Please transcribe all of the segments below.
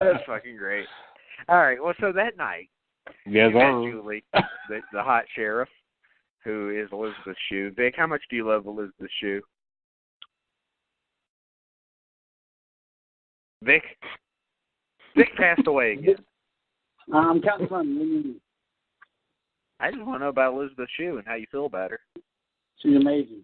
That's fucking great. All right, well, so that night, yes, you met Julie, the hot sheriff, who is Elizabeth Shue. Vic, how much do you love Elizabeth Shue? Vic passed away again. I'm counting money. I just want to know about Elizabeth Shue and how you feel about her. She's amazing.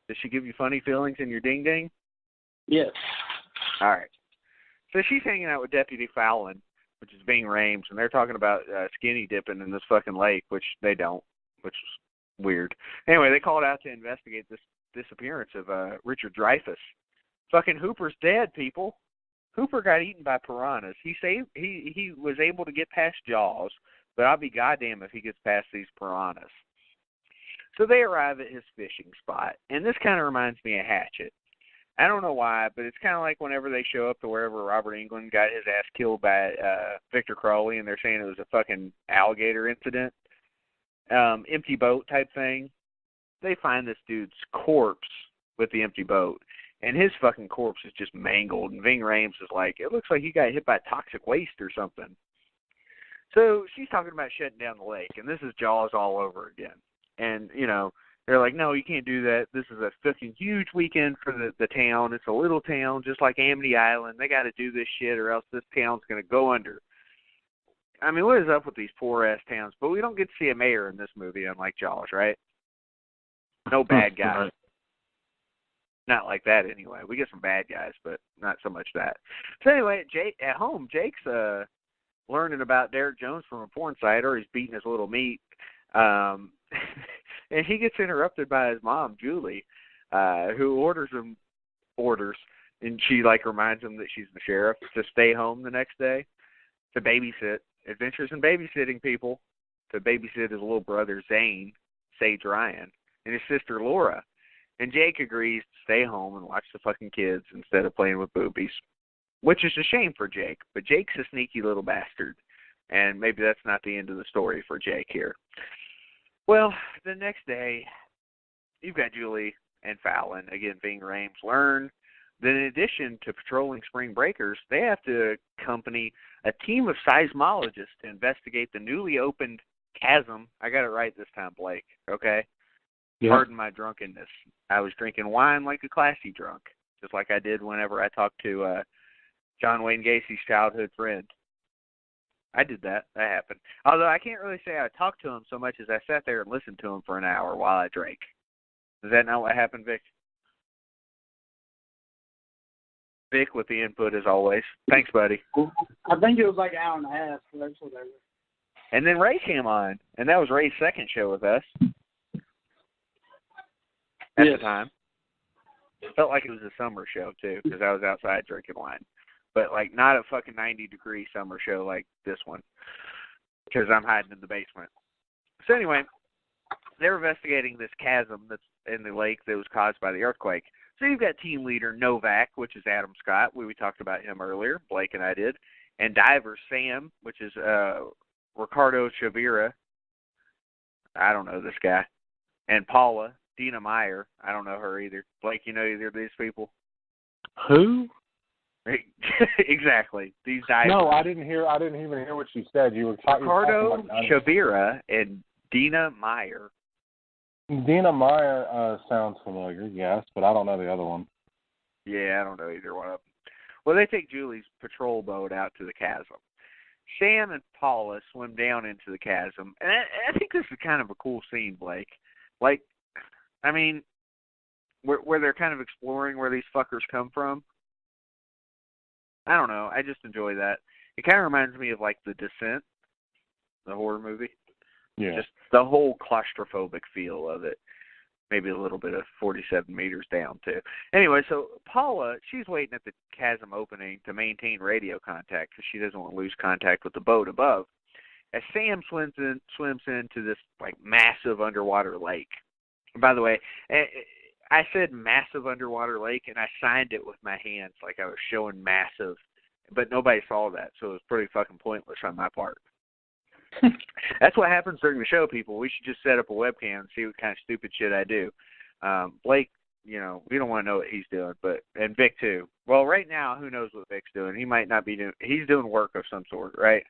Does she give you funny feelings in your ding-ding? Yes. All right. So she's hanging out with Deputy Fallon, which is Ving Rhames, and they're talking about skinny dipping in this fucking lake, which they don't, which is weird. Anyway, they called out to investigate this disappearance of Richard Dreyfuss. Fucking Hooper's dead, people. Hooper got eaten by piranhas. He was able to get past Jaws, but I'll be goddamn if he gets past these piranhas. So they arrive at his fishing spot, and this kind of reminds me of Hatchet. I don't know why, but it's kind of like whenever they show up to wherever Robert Englund got his ass killed by Victor Crowley, and they're saying it was a fucking alligator incident, empty boat type thing. They find this dude's corpse with the empty boat, and his fucking corpse is just mangled, and Ving Rhames is like, it looks like he got hit by toxic waste or something. So she's talking about shutting down the lake, and this is Jaws all over again. And, you know, they're like, no, you can't do that. This is a fucking huge weekend for the town. It's a little town just like Amity Island. They got to do this shit or else this town's going to go under. I mean, what is up with these poor-ass towns? But we don't get to see a mayor in this movie, unlike Jaws, right? No bad guys. Not like that, anyway. We get some bad guys, but not so much that. So anyway, at home, Jake's learning about Derek Jones from a porn site, or he's beating his little meat. And he gets interrupted by his mom, Julie, who orders, and she, like, reminds him that she's the sheriff, to stay home the next day to babysit. Adventures in babysitting, people. To babysit his little brother, Zane, Sage Ryan, and his sister, Laura. And Jake agrees to stay home and watch the fucking kids instead of playing with boobies, which is a shame for Jake. But Jake's a sneaky little bastard, and maybe that's not the end of the story for Jake here. Well, the next day, you've got Julie and Fallon, again, Ving Rhames, learn that in addition to patrolling spring breakers, they have to accompany a team of seismologists to investigate the newly opened chasm. I got it right this time, Blake, okay? Yeah. Pardon my drunkenness. I was drinking wine like a classy drunk, just like I did whenever I talked to John Wayne Gacy's childhood friend. I did that. That happened. Although I can't really say I talked to him so much as I sat there and listened to him for an hour while I drank. Is that not what happened, Vic? Vic with the input as always. Thanks, buddy. I think it was like an hour and a half. So that's whatever. And then Ray came on, and that was Ray's second show with us at the time. It felt like it was a summer show, too, because I was outside drinking wine. But, like, not a fucking 90-degree summer show like this one, because I'm hiding in the basement. So anyway, they're investigating this chasm that's in the lake that was caused by the earthquake. So you've got team leader Novak, which is Adam Scott. We talked about him earlier. Blake and I did. And diver Sam, which is Ricardo Chavira. I don't know this guy. And Paula, Dina Meyer. I don't know her either. Blake, you know either of these people? Who? Exactly. These divers. No, I didn't even hear what you said. You were talking Ricardo Chavira and Dina Meyer. Dina Meyer sounds familiar, yes, but I don't know the other one. Yeah, I don't know either one of them. Well, they take Julie's patrol boat out to the chasm. Sam and Paula swim down into the chasm, and I think this is kind of a cool scene, Blake. Like, I mean, where they're kind of exploring where these fuckers come from. I don't know. I just enjoy that. It kind of reminds me of, like, The Descent, the horror movie. Yeah. Just the whole claustrophobic feel of it. Maybe a little bit of 47 meters down, too. Anyway, so Paula, she's waiting at the chasm opening to maintain radio contact because she doesn't want to lose contact with the boat above. As Sam swims into this, like, massive underwater lake. By the way, I said massive underwater lake, and I signed it with my hands like I was showing massive, but nobody saw that, so it was pretty fucking pointless on my part. That's what happens during the show, people. We should just set up a webcam and see what kind of stupid shit I do. Blake we don't want to know what he's doing. And Vic too. Well, right now, who knows what Vic's doing? He might not be doing. He's doing work of some sort, right?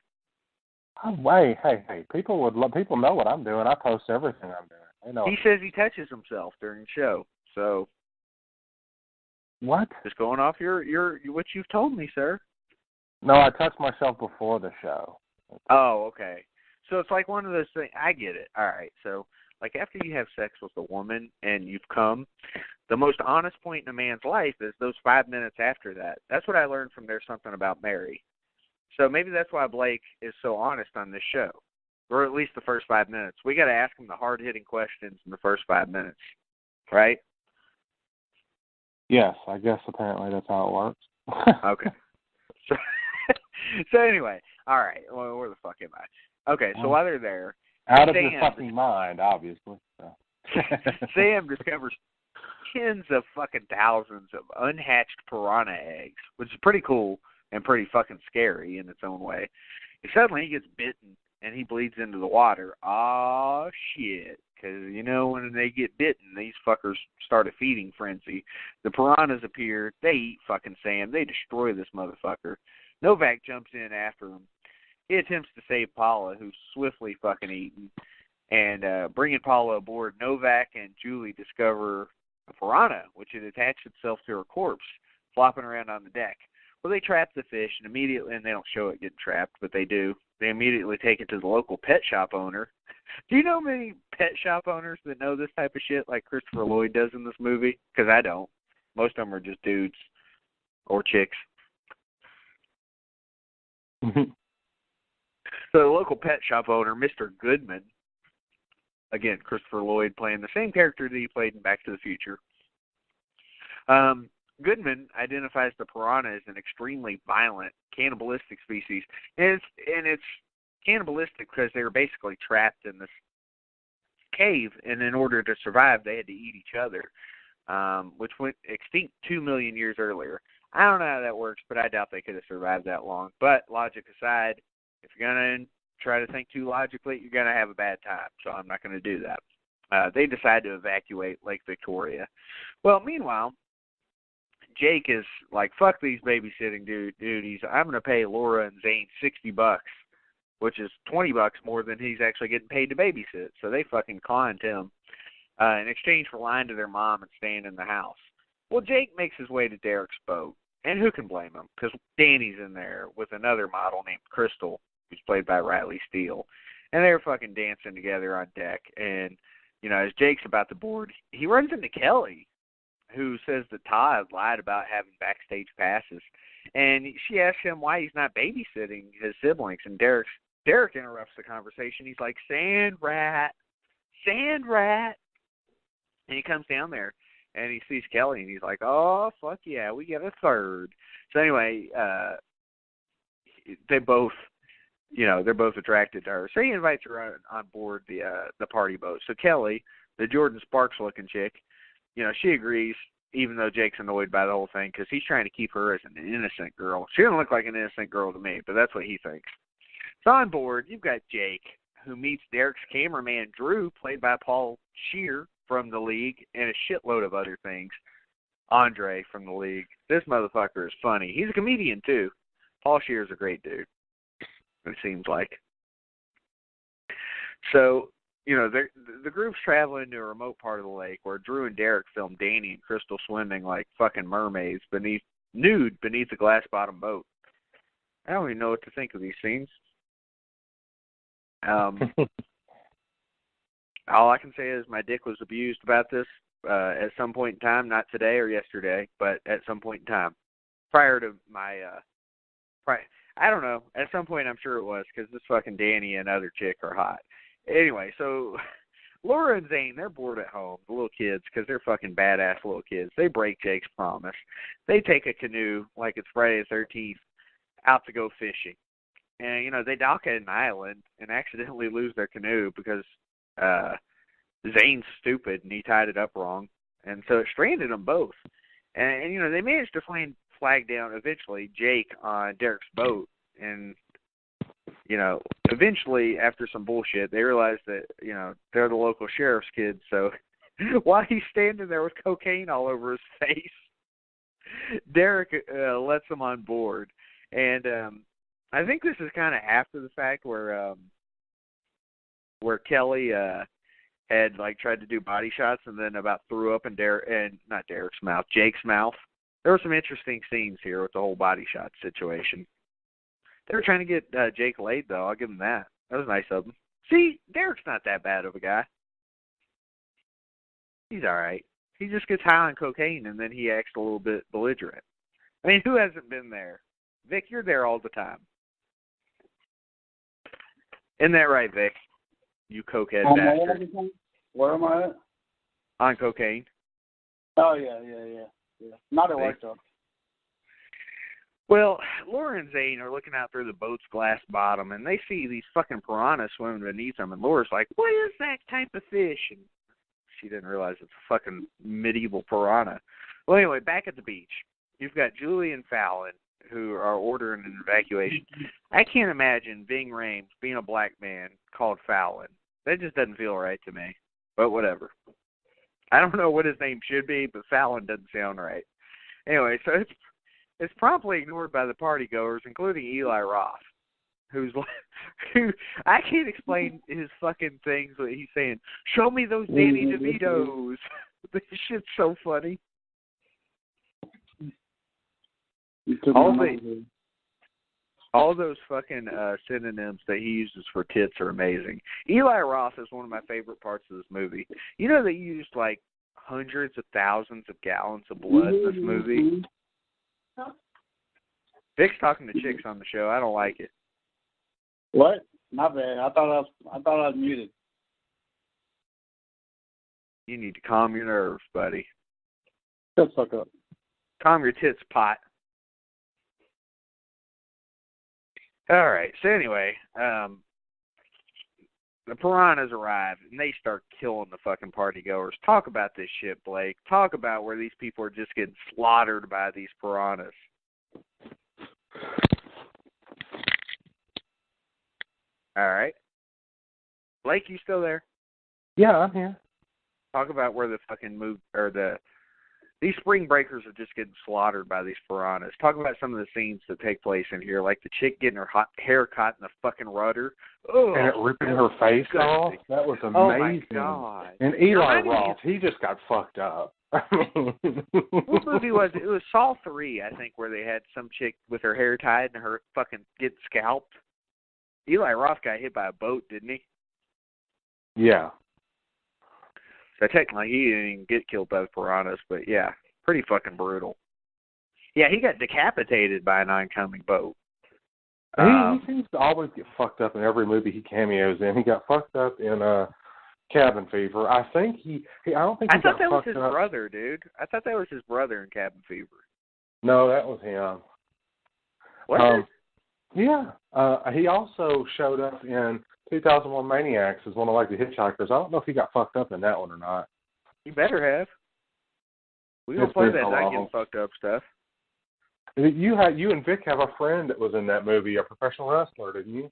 Oh, hey! People know what I'm doing. I post everything I'm doing. They know. He says he touches himself during the show. So what? Just going off your what you've told me, sir. No, I touch myself before the show. Oh, okay. So it's like one of those things. I get it. All right. So like after you have sex with a woman and you've come, the most honest point in a man's life is those 5 minutes after that. That's what I learned from There's Something About Mary. So maybe that's why Blake is so honest on this show, or at least the first 5 minutes. We got to ask him the hard-hitting questions in the first 5 minutes, right? Yes, I guess apparently that's how it works. Okay. So anyway, all right. Well, where the fuck am I? Okay, so while they're there, out of your fucking mind, obviously. So. Sam discovers tens of fucking thousands of unhatched piranha eggs, which is pretty cool and pretty fucking scary in its own way. And suddenly he gets bitten and he bleeds into the water. Oh shit. Because, when they get bitten, these fuckers start a feeding frenzy. The piranhas appear. They eat fucking Sam. They destroy this motherfucker. Novak jumps in after him. He attempts to save Paula, who's swiftly fucking eaten. And bringing Paula aboard, Novak and Julie discover a piranha, which had attached itself to her corpse, flopping around on the deck. Well, they trap the fish, and they don't show it getting trapped, but they do. They immediately take it to the local pet shop owner. Do you know many pet shop owners that know this type of shit like Christopher Lloyd does in this movie? Because I don't. Most of them are just dudes or chicks. Mm-hmm. So the local pet shop owner, Mr. Goodman, again, Christopher Lloyd playing the same character that he played in Back to the Future. Goodman identifies the piranha as an extremely violent, cannibalistic species. And it's cannibalistic because they were basically trapped in this cave, and in order to survive, they had to eat each other, which went extinct 2 million years earlier. I don't know how that works, but I doubt they could have survived that long. But logic aside, if you're going to try to think too logically, you're going to have a bad time, so I'm not going to do that. They decide to evacuate Lake Victoria. Well, meanwhile, Jake is like, fuck these babysitting duties. I'm going to pay Laura and Zane $60, which is $20 more than he's actually getting paid to babysit. So they fucking conned him in exchange for lying to their mom and staying in the house. Well, Jake makes his way to Derek's boat, and who can blame him? Because Danny's in there with another model named Crystal, who's played by Riley Steele, and they're fucking dancing together on deck. And as Jake's about to board, he runs into Kelly, who says that Todd lied about having backstage passes. And she asks him why he's not babysitting his siblings. And Derek interrupts the conversation. He's like, sand rat. And he comes down there, and he sees Kelly, and he's like, oh, fuck yeah, we get a third. So anyway, they're both attracted to her. So he invites her on board the party boat. So Kelly, the Jordan Sparks-looking chick, she agrees, even though Jake's annoyed by the whole thing, because he's trying to keep her as an innocent girl. She doesn't look like an innocent girl to me, but that's what he thinks. So on board, you've got Jake, who meets Derek's cameraman, Drew, played by Paul Scheer from The League, and a shitload of other things. Andre from The League. This motherfucker is funny. He's a comedian, too. Paul Scheer's a great dude, it seems like. So, the group's traveling to a remote part of the lake where Drew and Derek film Danny and Crystal swimming like fucking mermaids nude beneath the glass-bottom boat. I don't even know what to think of these scenes. All I can say is my dick was abused about this at some point in time, not today or yesterday, but at some point in time. Prior to my, I don't know, at some point I'm sure it was, because this fucking Danny and other chick are hot. Anyway, so Laura and Zane, they're bored at home, the little kids, because they're fucking badass little kids. They break Jake's promise. They take a canoe, like it's Friday the 13th, out to go fishing. And, they dock at an island and accidentally lose their canoe because Zane's stupid and he tied it up wrong. And so it stranded them both. And they managed to flag down, eventually, Jake on Derek's boat. And eventually, after some bullshit, they realized that, they're the local sheriff's kids, so while he's standing there with cocaine all over his face. Derek lets him on board, and I think this is kind of after the fact where Kelly had like tried to do body shots and then about threw up in Jake's mouth. There were some interesting scenes here with the whole body shot situation. They were trying to get Jake laid, though. I'll give him that. That was nice of them. See, Derek's not that bad of a guy. He's all right. He just gets high on cocaine, and then he acts a little bit belligerent. I mean, who hasn't been there? Vic, you're there all the time. Isn't that right, Vic? You cokehead bastard. Where am I at? On cocaine. Oh, yeah. Not at work, though. Well, Laura and Zane are looking out through the boat's glass bottom, and they see these fucking piranhas swimming beneath them, and Laura's like, what is that type of fish? And she didn't realize it's a fucking medieval piranha. Well, anyway, back at the beach, you've got Julie and Fallon, who are ordering an evacuation. I can't imagine Ving Rhames being a black man called Fallon. That just doesn't feel right to me, but whatever. I don't know what his name should be, but Fallon doesn't sound right. Anyway, so it's promptly ignored by the partygoers, including Eli Roth, who I can't explain his fucking things that he's saying. Show me those Danny DeVitos. This shit's so funny. All those fucking synonyms that he uses for tits are amazing. Eli Roth is one of my favorite parts of this movie. You know they used like hundreds of thousands of gallons of blood in this movie? Vic's talking to chicks on the show. I don't like it. What? My bad. I thought I was muted. You need to calm your nerves, buddy. Shut the fuck up. Calm your tits, pot. All right. So anyway, the piranhas arrive, and they start killing the fucking partygoers. Talk about this shit, Blake. Talk about where these people are just getting slaughtered by these piranhas. All right. Blake, you still there? Yeah, I'm here. Talk about where the fucking these spring breakers are just getting slaughtered by these piranhas. Talk about some of the scenes that take place in here, like the chick getting her hair caught in the fucking rudder. Ugh, and it ripping her face off. That was amazing. Oh my God. And Eli Roth, he just got fucked up. What movie was it? It was Saw 3, I think, where they had some chick with her hair tied and her fucking get scalped. Eli Roth got hit by a boat, didn't he? Yeah. So technically he didn't even get killed by the piranhas, but yeah, pretty fucking brutal. Yeah, he got decapitated by an oncoming boat. He seems to always get fucked up in every movie he cameos in. He got fucked up in Cabin Fever. I think I don't think he got fucked up. I thought that was his brother, dude. I thought that was his brother in Cabin Fever. No, that was him. What? Yeah. He also showed up in 2001 Maniacs as one of like the hitchhikers. I don't know if he got fucked up in that one or not. You better have. We don't play that not getting fucked up stuff. You and Vic have a friend that was in that movie, a professional wrestler, didn't you?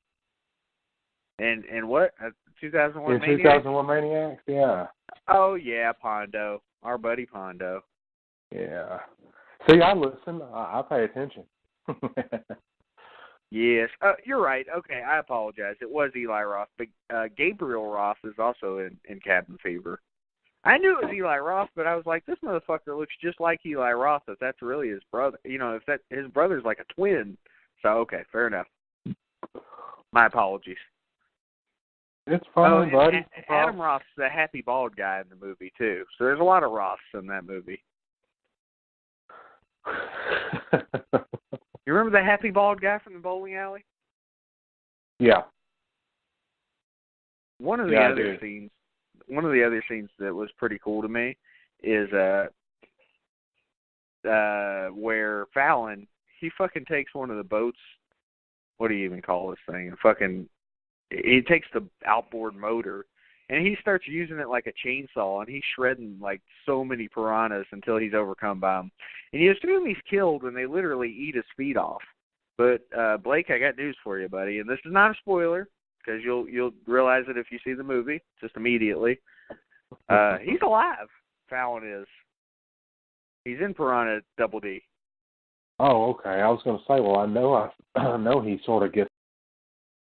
And what? 2001 in Maniacs? 2001 Maniacs, yeah. Oh yeah, Pondo, our buddy Pondo. Yeah. See, I listen. I pay attention. Yes, you're right. Okay, I apologize. It was Eli Roth, but Gabriel Roth is also in Cabin Fever. I knew it was Eli Roth, but I was like, this motherfucker looks just like Eli Roth. If that's really his brother, if that his brother's like a twin. So okay, fair enough. My apologies. It's fine, buddy. Adam Roth's the happy bald guy in the movie too. So there's a lot of Roths in that movie. You remember the happy bald guy from the bowling alley? Yeah. One of the other scenes that was pretty cool to me is where Fallon, he fucking takes one of the boats. What do you even call this thing? He takes the outboard motor and he starts using it like a chainsaw, and he's shredding like so many piranhas until he's overcome by them. And you assume he's killed when they literally eat his feet off. But Blake, I got news for you, buddy, and this is not a spoiler because you'll realize it if you see the movie just immediately. He's alive. Fallon is. He's in Piranha Double D. Oh, okay. I was going to say, well, I know he sort of gets